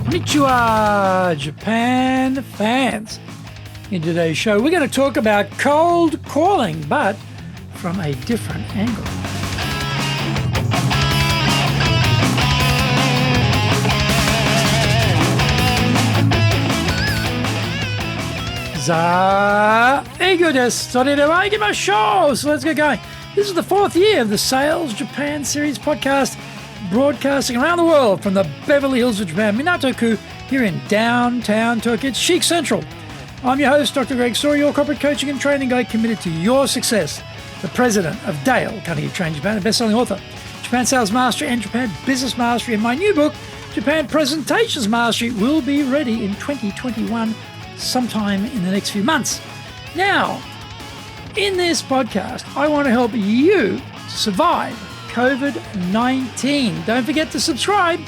Konnichiwa, Japan fans. In today's show, we're going to talk about cold calling, but from a different angle. Eigo desu. それでは行きましょう. So let's get going. This is the fourth year of the Sales Japan Series podcast, broadcasting around the world from the Beverly Hills of Japan, Minato-ku, here in downtown Tokyo. It's Chic Central. I'm your host, Dr. Greg Story, your corporate coaching and training guide committed to your success. The president of Dale Carnegie Train Japan, a best-selling author, Japan Sales Mastery and Japan Business Mastery. And my new book, Japan Presentations Mastery, will be ready in 2021, sometime in the next few months. Now, in this podcast, I want to help you survive COVID-19. Don't forget to subscribe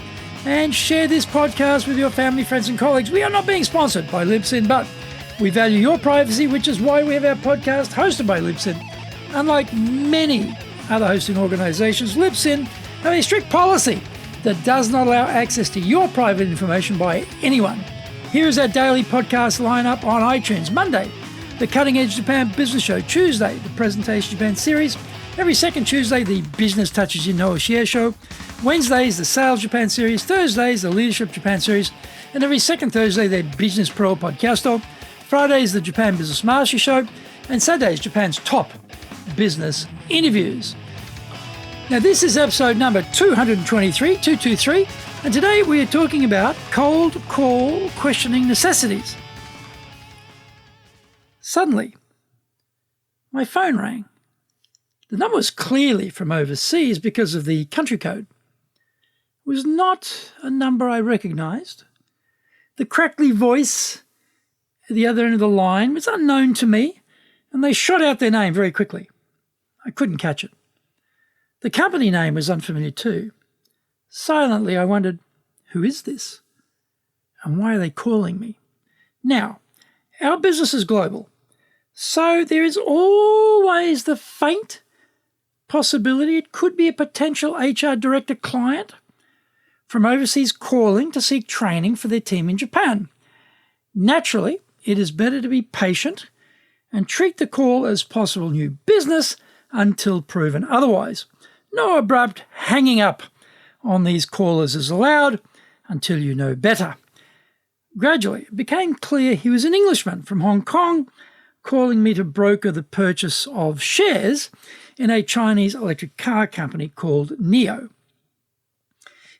and share this podcast with your family, friends, and colleagues. We are not being sponsored by Libsyn, but we value your privacy, which is why we have our podcast hosted by Libsyn. Unlike many other hosting organizations, Libsyn have a strict policy that does not allow access to your private information by anyone. Here is our daily podcast lineup on iTunes. Monday, the Cutting Edge Japan Business Show. Tuesday, the Presentation Japan Series. Every second Tuesday, the Business Touches You Know Share Show. Wednesdays, the Sales Japan Series. Thursdays, the Leadership Japan Series. And every second Thursday, the Business Pro Podcasto. Fridays, the Japan Business Mastery Show. And Saturdays, Japan's top business interviews. Now, this is episode number 223, and today we are talking about cold call questioning necessities. Suddenly, my phone rang. The number was clearly from overseas because of the country code. It was not a number I recognized. The crackly voice at the other end of the line was unknown to me, and they shot out their name very quickly. I couldn't catch it. The company name was unfamiliar too. Silently, I wondered, who is this? And why are they calling me? Now, our business is global, so there is always the faint possibility it could be a potential HR director client from overseas calling to seek training for their team in Japan. Naturally, it is better to be patient and treat the call as possible new business until proven otherwise. No abrupt hanging up on these callers is allowed until you know better. Gradually, it became clear he was an Englishman from Hong Kong, calling me to broker the purchase of shares in a Chinese electric car company called NIO.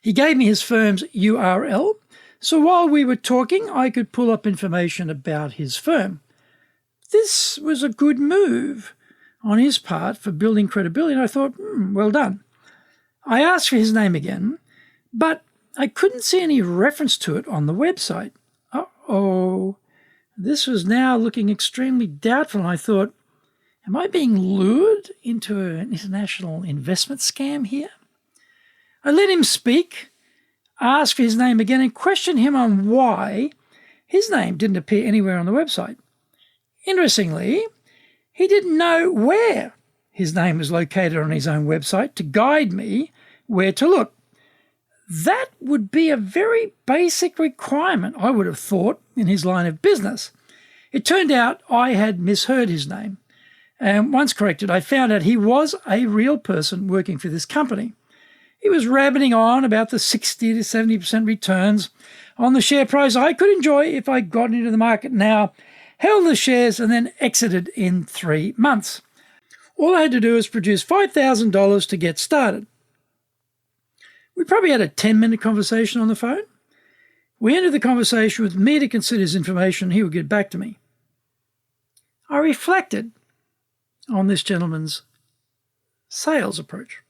He gave me his firm's URL, so while we were talking, I could pull up information about his firm. This was a good move on his part for building credibility, and I thought, well done. I asked for his name again, but I couldn't see any reference to it on the website. Uh-oh. This was now looking extremely doubtful, and I thought, am I being lured into an international investment scam here? I let him speak, asked for his name again, and questioned him on why his name didn't appear anywhere on the website. Interestingly, he didn't know where his name was located on his own website to guide me where to look. That would be a very basic requirement, I would have thought, in his line of business. It turned out I had misheard his name, and once corrected, I found out he was a real person working for this company. He was rabbiting on about the 60 to 70% returns on the share price I could enjoy if I got into the market now, held the shares, and then exited in 3 months. All I had to do was produce $5,000 to get started. We probably had a 10-minute conversation on the phone. We ended the conversation with me to consider his information. He would get back to me. I reflected on this gentleman's sales approach.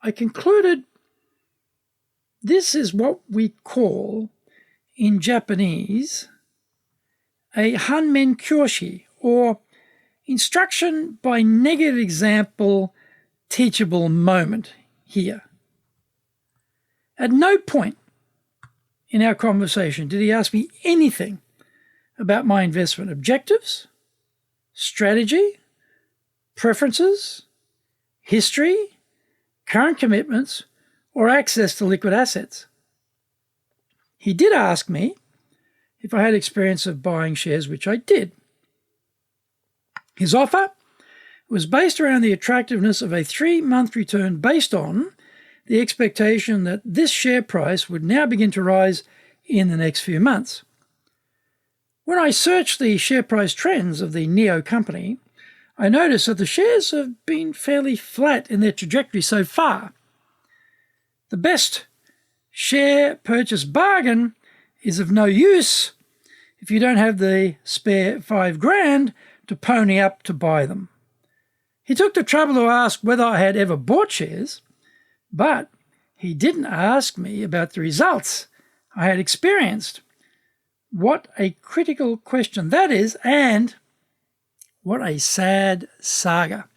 I concluded this is what we call in Japanese a hanmen kyoshi, or instruction by negative example, teachable moment here. At no point in our conversation did he ask me anything about my investment objectives, strategy, preferences, history, current commitments, or access to liquid assets. He did ask me if I had experience of buying shares, which I did. His offer was based around the attractiveness of a 3-month return based on the expectation that this share price would now begin to rise in the next few months. When I searched the share price trends of the NEO company, I noticed that the shares have been fairly flat in their trajectory so far. The best share purchase bargain is of no use if you don't have the spare $5,000 to pony up to buy them. He took the trouble to ask whether I had ever bought shares, but he didn't ask me about the results I had experienced. What a critical question that is, and what a sad saga.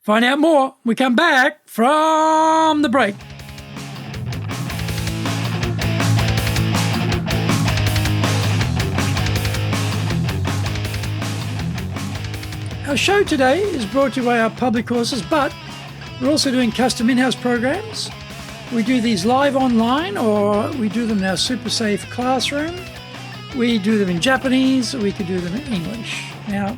Find out more when we come back from the break. Our show today is brought to you by our public courses, but we're also doing custom in-house programs. We do these live online, or we do them in our super safe classroom. We do them in Japanese, or we could do them in English. Now,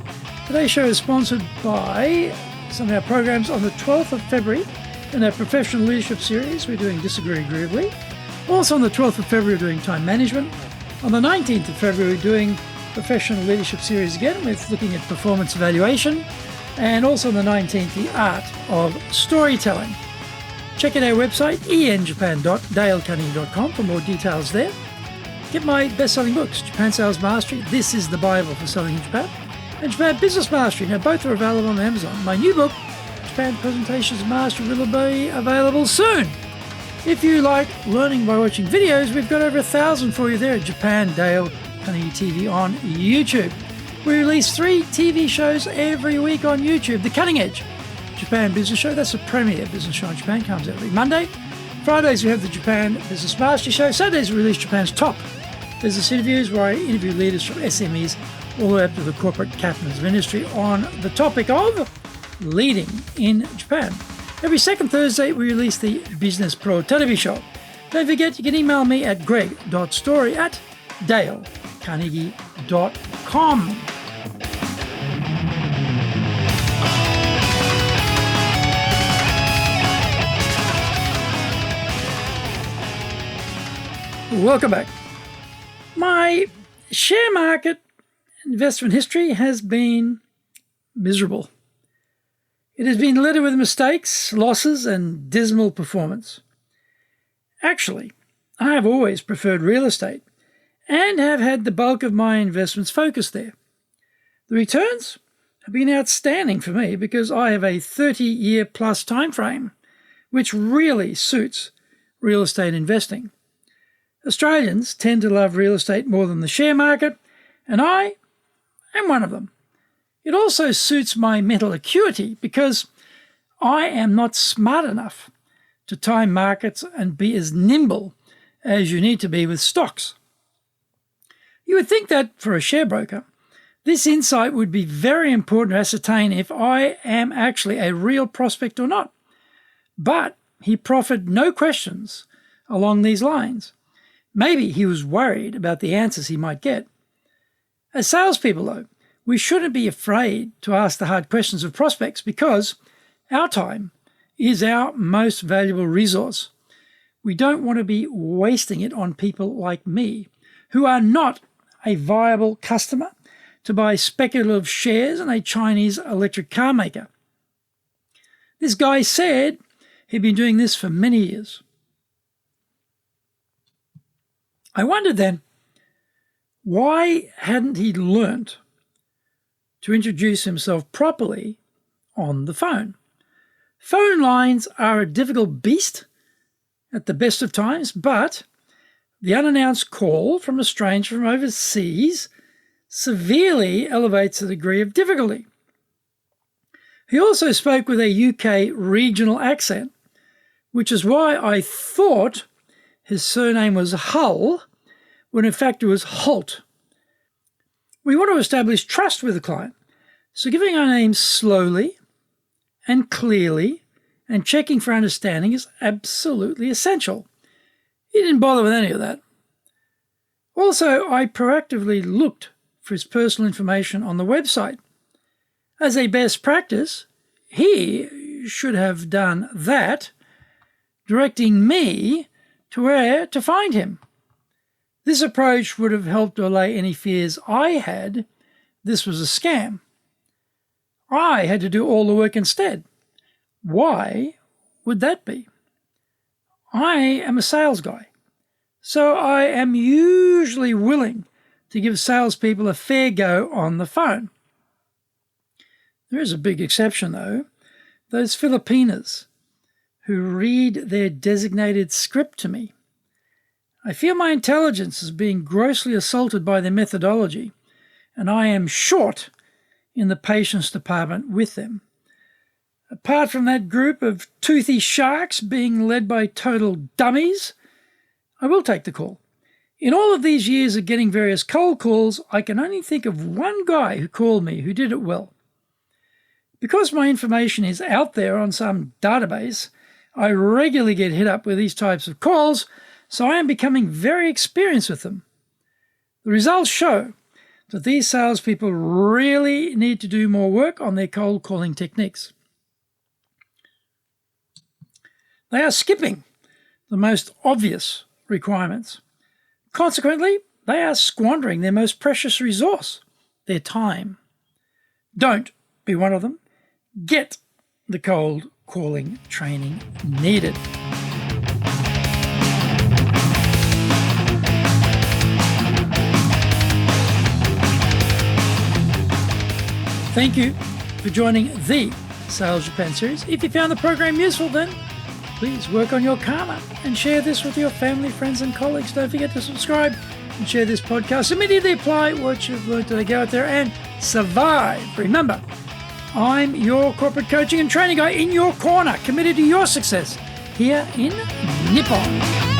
today's show is sponsored by some of our programs. On the 12th of February, in our professional leadership series, we're doing Disagree Agreeably. Also on the 12th of February, we're doing time management. On the 19th of February, we're doing professional leadership series again with looking at performance evaluation, and also on the 19th, the art of storytelling. Check out our website, enjapan.dalecarnegie.com, for more details there. Get my best-selling books, Japan Sales Mastery, This is the Bible for Selling in Japan, and Japan Business Mastery. Now, both are available on Amazon. My new book, Japan Presentations Mastery, will be available soon. If you like learning by watching videos, we've got over 1,000 for you there at Japan Dale Carnegie TV on YouTube. We release 3 TV shows every week on YouTube. The Cutting Edge Japan Business Show, that's the premier business show in Japan, comes out every Monday. Fridays we have the Japan Business Mastery Show. Saturdays we release Japan's top business interviews, where I interview leaders from SMEs all the way up to the corporate captains of industry on the topic of leading in Japan. Every second Thursday we release the Business Pro Television Show. Don't forget, you can email me at greg.story@dalecarnegie.com. Welcome back. My share market investment history has been miserable. It has been littered with mistakes, losses, and dismal performance. Actually, I have always preferred real estate and have had the bulk of my investments focused there. The returns have been outstanding for me because I have a 30-year plus time frame, which really suits real estate investing. Australians tend to love real estate more than the share market, and I am one of them. It also suits my mental acuity because I am not smart enough to time markets and be as nimble as you need to be with stocks. You would think that for a share broker, this insight would be very important to ascertain if I am actually a real prospect or not. But he proffered no questions along these lines. Maybe he was worried about the answers he might get. As salespeople, though, we shouldn't be afraid to ask the hard questions of prospects because our time is our most valuable resource. We don't want to be wasting it on people like me, who are not a viable customer to buy speculative shares in a Chinese electric car maker. This guy said he'd been doing this for many years. I wondered then, why hadn't he learnt to introduce himself properly on the phone? Phone lines are a difficult beast at the best of times, but the unannounced call from a stranger from overseas severely elevates the degree of difficulty. He also spoke with a UK regional accent, which is why I thought his surname was Hull, when in fact it was Holt. We want to establish trust with the client, so giving our name slowly and clearly and checking for understanding is absolutely essential. He didn't bother with any of that. Also, I proactively looked for his personal information on the website. As a best practice, he should have done that, directing me to where to find him. This approach would have helped to allay any fears I had this was a scam. I had to do all the work instead. Why would that be? I am a sales guy, so I am usually willing to give salespeople a fair go on the phone. There is a big exception, though. Those Filipinas who read their designated script to me. I feel my intelligence is being grossly assaulted by their methodology, and I am short in the patience department with them. Apart from that group of toothy sharks being led by total dummies, I will take the call. In all of these years of getting various cold calls, I can only think of one guy who called me who did it well. Because my information is out there on some database, I regularly get hit up with these types of calls, so I am becoming very experienced with them. The results show that these salespeople really need to do more work on their cold calling techniques. They are skipping the most obvious requirements. Consequently, they are squandering their most precious resource, their time. Don't be one of them. Get the cold calling training needed. Thank you for joining the Sales Japan series. If you found the program useful, then please work on your karma and share this with your family, friends, and colleagues. Don't forget to subscribe and share this podcast. Immediately apply what you've learned today. Go out there and survive. Remember, I'm your corporate coaching and training guy in your corner, committed to your success here in Nippon.